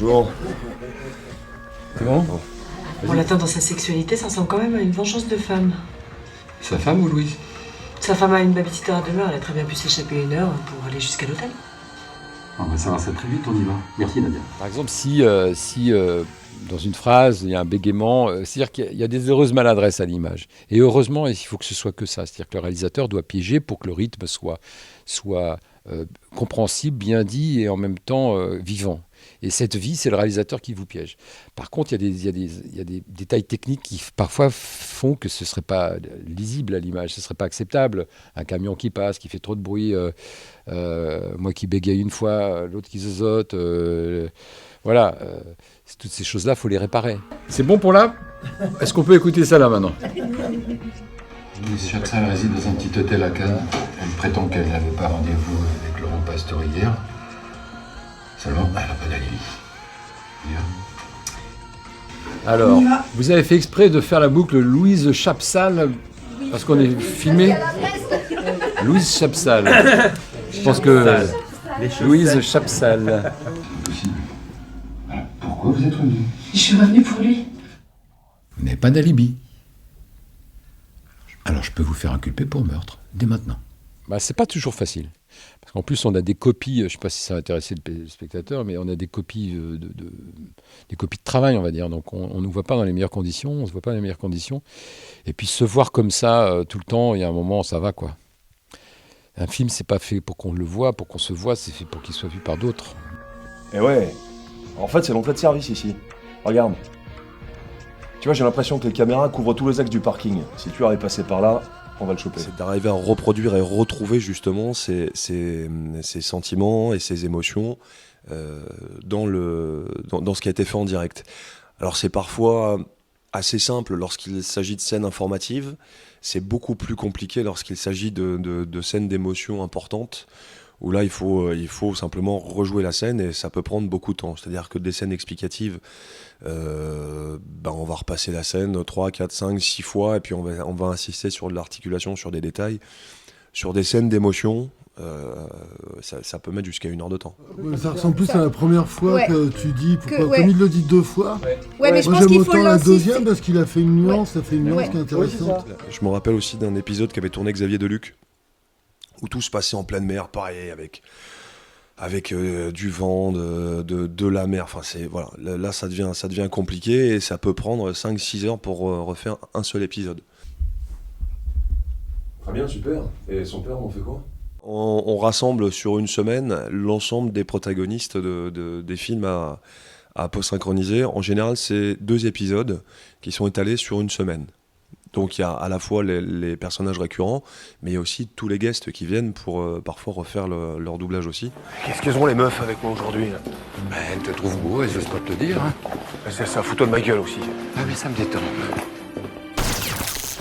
Bonjour. C'est bon? On l'atteint dans sa sexualité, ça ressemble quand même à une vengeance de femme. Sa femme ou Louise? Sa femme a une babysitter à demeure, elle a très bien pu s'échapper 1 heure pour aller jusqu'à l'hôtel. On va savoir ça très vite, on y va. Merci Nadia. Par exemple, si dans une phrase, il y a un bégaiement, c'est-à-dire qu'il y a des heureuses maladresses à l'image. Et heureusement, il faut que ce soit que ça. C'est-à-dire que le réalisateur doit piéger pour que le rythme soit compréhensible, bien dit et en même temps vivant. Et cette vie, c'est le réalisateur qui vous piège. Par contre, il y a des détails techniques qui parfois font que ce ne serait pas lisible à l'image, ce ne serait pas acceptable. Un camion qui passe, qui fait trop de bruit, moi qui bégaye une fois, l'autre qui zozote, voilà. Toutes ces choses-là, il faut les réparer. C'est bon pour là? Est-ce qu'on peut écouter ça là maintenant? Louise Chapsal réside dans un petit hôtel à Cannes. Elle prétend qu'elle n'avait pas rendez-vous avec Laurent Pasteur hier. Seulement, elle n'a pas d'alibi. Alors, vous avez fait exprès de faire la boucle Louise Chapsal parce qu'on est filmé. Louise Chapsal. Je pense que Louise Chapsal. Pourquoi vous êtes revenu? Je suis revenue pour lui. Vous n'avez pas d'alibi. Alors je peux vous faire inculper pour meurtre, dès maintenant. C'est pas toujours facile. Parce qu'en plus, on a des copies, je ne sais pas si ça a intéressé le spectateur, mais on a des copies des copies de travail, on va dire. Donc on ne nous voit pas dans les meilleures conditions, on se voit pas dans les meilleures conditions. Et puis se voir comme ça tout le temps, il y a un moment, ça va quoi. Un film, c'est pas fait pour qu'on le voit, pour qu'on se voit, c'est fait pour qu'il soit vu par d'autres. Et ouais, en fait c'est l'entrée de service ici. Regarde. Tu vois, j'ai l'impression que les caméras couvrent tous les axes du parking. Si tu arrives passer par là, on va le choper. C'est d'arriver à reproduire et retrouver justement ces sentiments et ces émotions dans ce qui a été fait en direct. Alors c'est parfois assez simple lorsqu'il s'agit de scènes informatives, c'est beaucoup plus compliqué lorsqu'il s'agit de scènes d'émotions importantes, où là il faut simplement rejouer la scène et ça peut prendre beaucoup de temps. C'est-à-dire que des scènes explicatives, on va repasser la scène 3, 4, 5, 6 fois et puis on va insister sur de l'articulation, sur des détails. Sur des scènes d'émotion, ça peut mettre jusqu'à 1 heure de temps. Ça ressemble plus à la première fois que tu dis, pourquoi, comme il le dit 2 fois. Ouais, mais je moi pense qu'il j'aime faut autant la l'insister. deuxième parce qu'il a fait une nuance, ça fait une nuance qui est intéressante. Je me rappelle aussi d'un épisode qu'avait tourné Xavier Deluc, où tout se passait en pleine mer, pareil, avec du vent, de la mer. Enfin, voilà. Là, ça devient compliqué et ça peut prendre 5-6 heures pour refaire un seul épisode. Très bien, super. Et son père, on fait quoi? On rassemble sur une semaine l'ensemble des protagonistes des films à post-synchroniser. En général, c'est 2 épisodes qui sont étalés sur une semaine. Donc il y a à la fois les personnages récurrents, mais il y a aussi tous les guests qui viennent pour parfois refaire leur doublage aussi. Qu'est-ce qu'elles ont les meufs avec moi aujourd'hui? Elle te trouve beau, elle n'ose pas te le dire. Hein. Ça fout-toi de ma gueule aussi. Ah mais ça me détend.